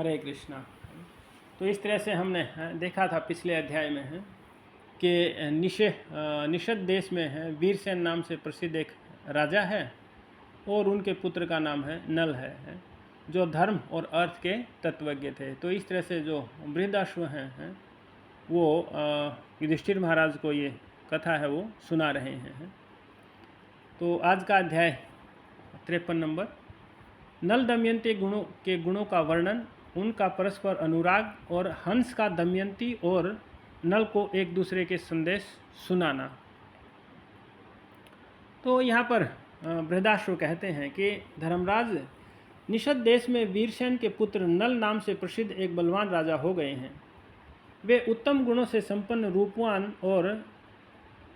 हरे कृष्णा। तो इस तरह से हमने देखा था पिछले अध्याय में है कि निषद देश में है वीरसेन नाम से प्रसिद्ध एक राजा है और उनके पुत्र का नाम है नल है, जो धर्म और अर्थ के तत्वज्ञ थे। तो इस तरह से जो बृहदाश्व हैं वो युधिष्ठिर महाराज को ये कथा है वो सुना रहे हैं। तो आज का अध्याय 53 नंबर, नल दमयंती गुणों का वर्णन, उनका परस्पर अनुराग और हंस का दमयंती और नल को एक दूसरे के संदेश सुनाना। तो यहाँ पर बृहदाश्व कहते हैं कि धर्मराज निषद देश में वीरसेन के पुत्र नल नाम से प्रसिद्ध एक बलवान राजा हो गए हैं। वे उत्तम गुणों से संपन्न, रूपवान और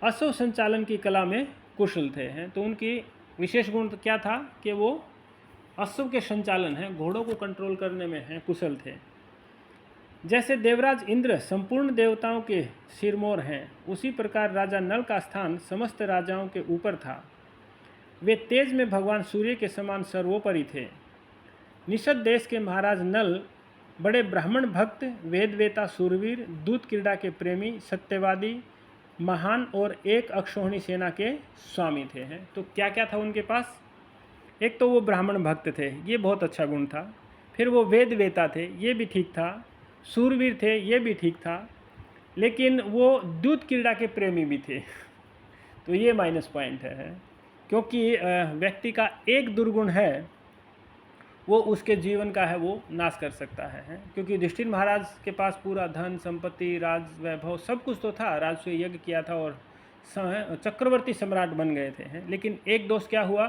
अश्व संचालन की कला में कुशल थे हैं। तो उनकी विशेष गुण क्या था कि वो अश्व के संचालन है, घोड़ों को कंट्रोल करने में हैं कुशल थे। जैसे देवराज इंद्र संपूर्ण देवताओं के सिरमौर हैं, उसी प्रकार राजा नल का स्थान समस्त राजाओं के ऊपर था। वे तेज में भगवान सूर्य के समान सर्वोपरि थे। निषद देश के महाराज नल बड़े ब्राह्मण भक्त, वेदवेता, सूरवीर, दूत क्रीड़ा के प्रेमी, सत्यवादी, महान और एक अक्षौहिणी सेना के स्वामी थे हैं। तो क्या क्या था उनके पास? एक तो वो ब्राह्मण भक्त थे, ये बहुत अच्छा गुण था। फिर वो वेदवेता थे, ये भी ठीक था। सूरवीर थे, ये भी ठीक था। लेकिन वो दूत क्रीड़ा के प्रेमी भी थे तो ये माइनस पॉइंट है, क्योंकि व्यक्ति का एक दुर्गुण है वो उसके जीवन का है वो नाश कर सकता है। क्योंकि युधिष्ठिर महाराज के पास पूरा धन संपत्ति, राज वैभव सब कुछ तो था, राजसूय यज्ञ किया था और चक्रवर्ती सम्राट बन गए थे। लेकिन एक दोष क्या हुआ?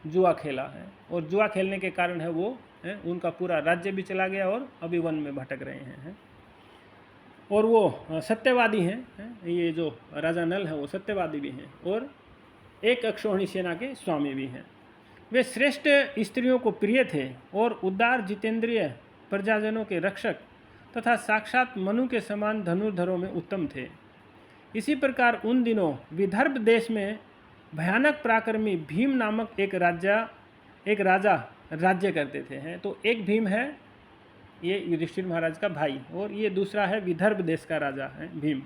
जुआ खेला है, और जुआ खेलने के कारण है वो उनका पूरा राज्य भी चला गया और अभी वन में भटक रहे हैं। और वो सत्यवादी हैं, ये जो राजा नल है वो सत्यवादी भी हैं और एक अक्षौहिणी सेना के स्वामी भी हैं। वे श्रेष्ठ स्त्रियों को प्रिय थे और उदार जितेंद्रिय प्रजाजनों के रक्षक तथा साक्षात मनु के समान धनुर्धरों में उत्तम थे। इसी प्रकार उन दिनों विदर्भ देश में भयानक पराक्रमी भीम नामक एक राजा राज्य करते थे हैं। तो एक भीम है, ये युधिष्ठिर महाराज का भाई, और ये दूसरा है विदर्भ देश का राजा है भीम।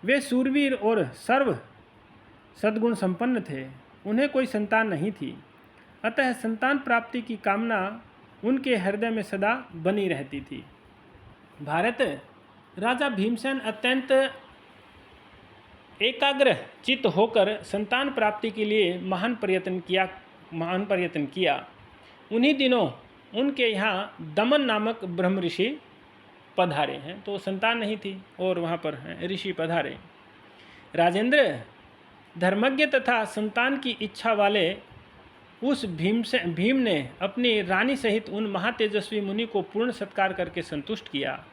वे सूरवीर और सर्व सद्गुण संपन्न थे, उन्हें कोई संतान नहीं थी, अतः संतान प्राप्ति की कामना उनके हृदय में सदा बनी रहती थी। भारत राजा भीमसेन अत्यंत एकाग्र चित्त होकर संतान प्राप्ति के लिए महान प्रयत्न किया। उन्हीं दिनों उनके यहाँ दमन नामक ब्रह्म ऋषि पधारे हैं। तो संतान नहीं थी और वहाँ पर ऋषि पधारे। राजेंद्र, धर्मज्ञ तथा संतान की इच्छा वाले उस भीम ने अपनी रानी सहित उन महातेजस्वी मुनि को पूर्ण सत्कार करके संतुष्ट किया।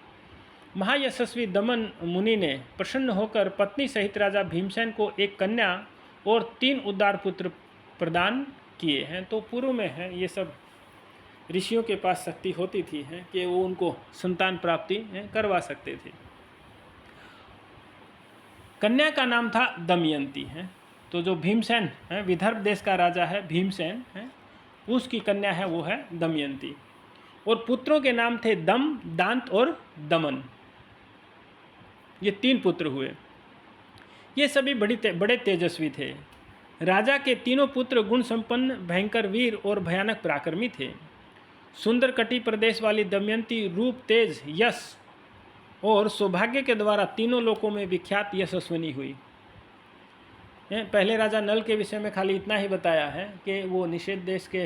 महायशस्वी दमन मुनि ने प्रसन्न होकर पत्नी सहित राजा भीमसेन को एक कन्या और 3 उदार पुत्र प्रदान किए हैं। तो पूर्व में है ये सब ऋषियों के पास शक्ति होती थी है कि वो उनको संतान प्राप्ति करवा सकते थे। कन्या का नाम था दमयंती है। तो जो भीमसेन है, विदर्भ देश का राजा है भीमसेन है, उसकी कन्या है वो है दमयंती। और पुत्रों के नाम थे दम, दांत और दमन। ये 3 पुत्र हुए। ये सभी बड़े तेजस्वी थे। राजा के तीनों पुत्र गुण संपन्न, भयंकर वीर और भयानक पराक्रमी थे। सुंदर कटी प्रदेश वाली दमयंती रूप, तेज, यश और सौभाग्य के द्वारा तीनों लोकों में विख्यात यशस्विनी हुई। पहले राजा नल के विषय में खाली इतना ही बताया है कि वो निषेध देश के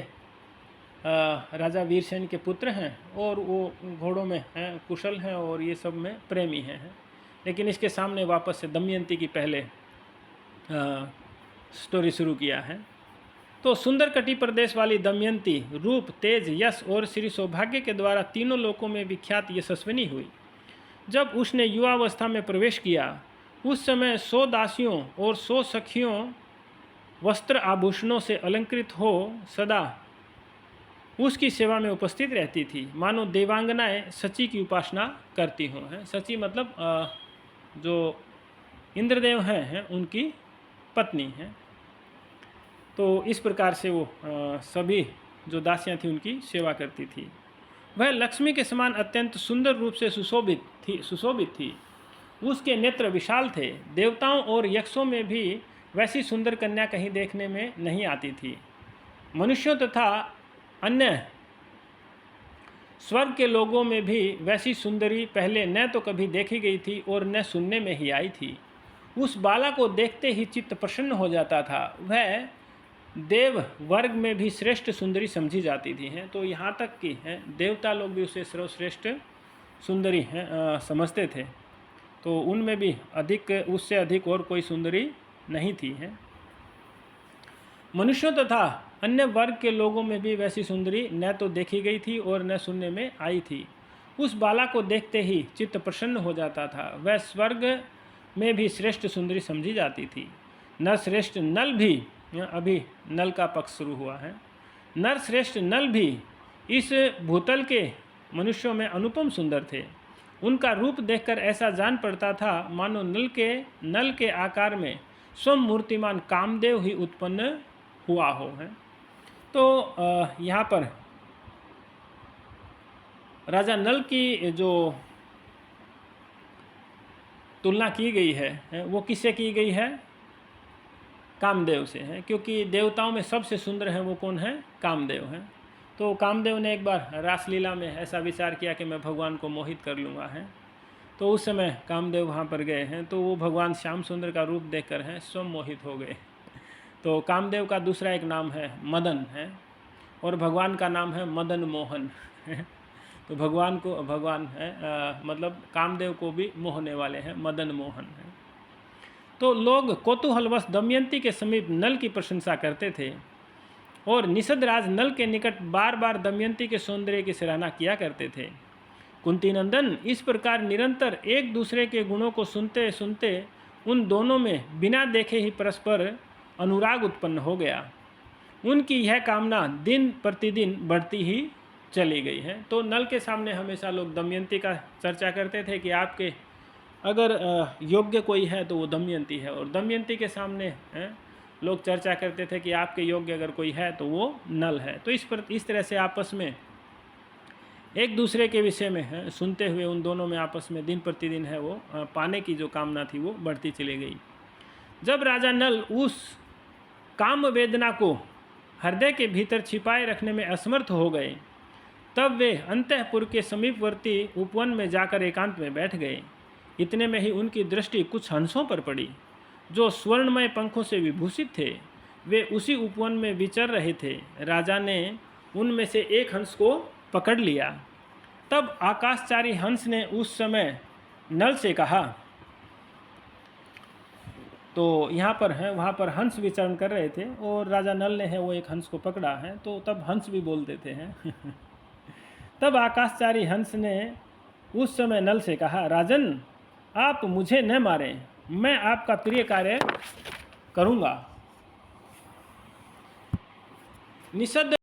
राजा वीरसेन के पुत्र हैं और वो घोड़ों में हैं कुशल हैं और ये सब में प्रेमी हैं। लेकिन इसके सामने वापस से दमयंती की पहले स्टोरी शुरू किया है। तो सुंदर कटी प्रदेश वाली दमयंती रूप, तेज, यश और श्री सौभाग्य के द्वारा तीनों लोकों में विख्यात यशस्विनी हुई। जब उसने युवावस्था में प्रवेश किया उस समय 100 दासियों और 100 सखियों वस्त्र आभूषणों से अलंकृत हो सदा उसकी सेवा में उपस्थित रहती थी, मानो देवांगनाएं सची की उपासना करती हों। सची मतलब जो इंद्रदेव हैं उनकी पत्नी हैं। तो इस प्रकार से वो सभी जो दासियां थी उनकी सेवा करती थी। वह लक्ष्मी के समान अत्यंत सुंदर रूप से सुशोभित थी। उसके नेत्र विशाल थे। देवताओं और यक्षों में भी वैसी सुंदर कन्या कहीं देखने में नहीं आती थी। मनुष्यों तथा अन्य स्वर्ग के लोगों में भी वैसी सुंदरी पहले न तो कभी देखी गई थी और न सुनने में ही आई थी। उस बाला को देखते ही चित्त प्रसन्न हो जाता था। वह देव वर्ग में भी श्रेष्ठ सुंदरी समझी जाती थी हैं। तो यहाँ तक कि हैं देवता लोग भी उसे सर्वश्रेष्ठ सुंदरी हैं समझते थे। तो उनमें भी उससे अधिक और कोई सुंदरी नहीं थी हैं। मनुष्यों तथा अन्य वर्ग के लोगों में भी वैसी सुंदरी न तो देखी गई थी और न सुनने में आई थी। उस बाला को देखते ही चित्त प्रसन्न हो जाता था। वह स्वर्ग में भी श्रेष्ठ सुंदरी समझी जाती थी। नर श्रेष्ठ नल भी, अभी नल का पक्ष शुरू हुआ है, नर श्रेष्ठ नल भी इस भूतल के मनुष्यों में अनुपम सुंदर थे। उनका रूप देखकर ऐसा जान पड़ता था मानो नल के आकार में स्वयं मूर्तिमान कामदेव ही उत्पन्न हुआ हो है। तो यहाँ पर राजा नल की जो तुलना की गई है वो किससे की गई है? कामदेव से है, क्योंकि देवताओं में सबसे सुंदर है वो कौन है? कामदेव हैं। तो कामदेव ने एक बार रासलीला में ऐसा विचार किया कि मैं भगवान को मोहित कर लूँगा है। तो उस समय कामदेव वहाँ पर गए हैं, तो वो भगवान श्याम सुंदर का रूप देखकर हैं स्वयं मोहित हो गए। तो कामदेव का दूसरा एक नाम है मदन है, और भगवान का नाम है मदन मोहन है। तो भगवान है मतलब कामदेव को भी मोहने वाले हैं, मदन मोहन है। तो लोग कौतूहलवश दमयंती के समीप नल की प्रशंसा करते थे और निषदराज नल के निकट बार बार दमयंती के सौंदर्य की सराहना किया करते थे। कुंती नंदन इस प्रकार निरंतर एक दूसरे के गुणों को सुनते सुनते उन दोनों में बिना देखे ही परस्पर अनुराग उत्पन्न हो गया। उनकी यह कामना दिन प्रतिदिन बढ़ती ही चली गई है। तो नल के सामने हमेशा लोग दमयंती का चर्चा करते थे कि आपके अगर योग्य कोई है तो वो दमयंती है, और दमयंती के सामने लोग चर्चा करते थे कि आपके योग्य अगर कोई है तो वो नल है। तो इस तरह से आपस में एक दूसरे के विषय में सुनते हुए उन दोनों में आपस में दिन प्रतिदिन है वो पाने की जो कामना थी वो बढ़ती चली गई। जब राजा नल उस काम वेदना को हृदय के भीतर छिपाए रखने में असमर्थ हो गए, तब वे अंतःपुर के समीपवर्ती उपवन में जाकर एकांत में बैठ गए। इतने में ही उनकी दृष्टि कुछ हंसों पर पड़ी जो स्वर्णमय पंखों से विभूषित थे। वे उसी उपवन में विचर रहे थे। राजा ने उनमें से एक हंस को पकड़ लिया। तब आकाशचारी हंस ने उस समय नल से कहा, तो यहाँ पर है वहाँ पर हंस विचरण कर रहे थे और राजा नल ने है वो एक हंस को पकड़ा है, तो तब हंस भी बोल देते हैं। तब आकाशचारी हंस ने उस समय नल से कहा, राजन आप मुझे न मारें, मैं आपका प्रिय कार्य करूँगा। निषद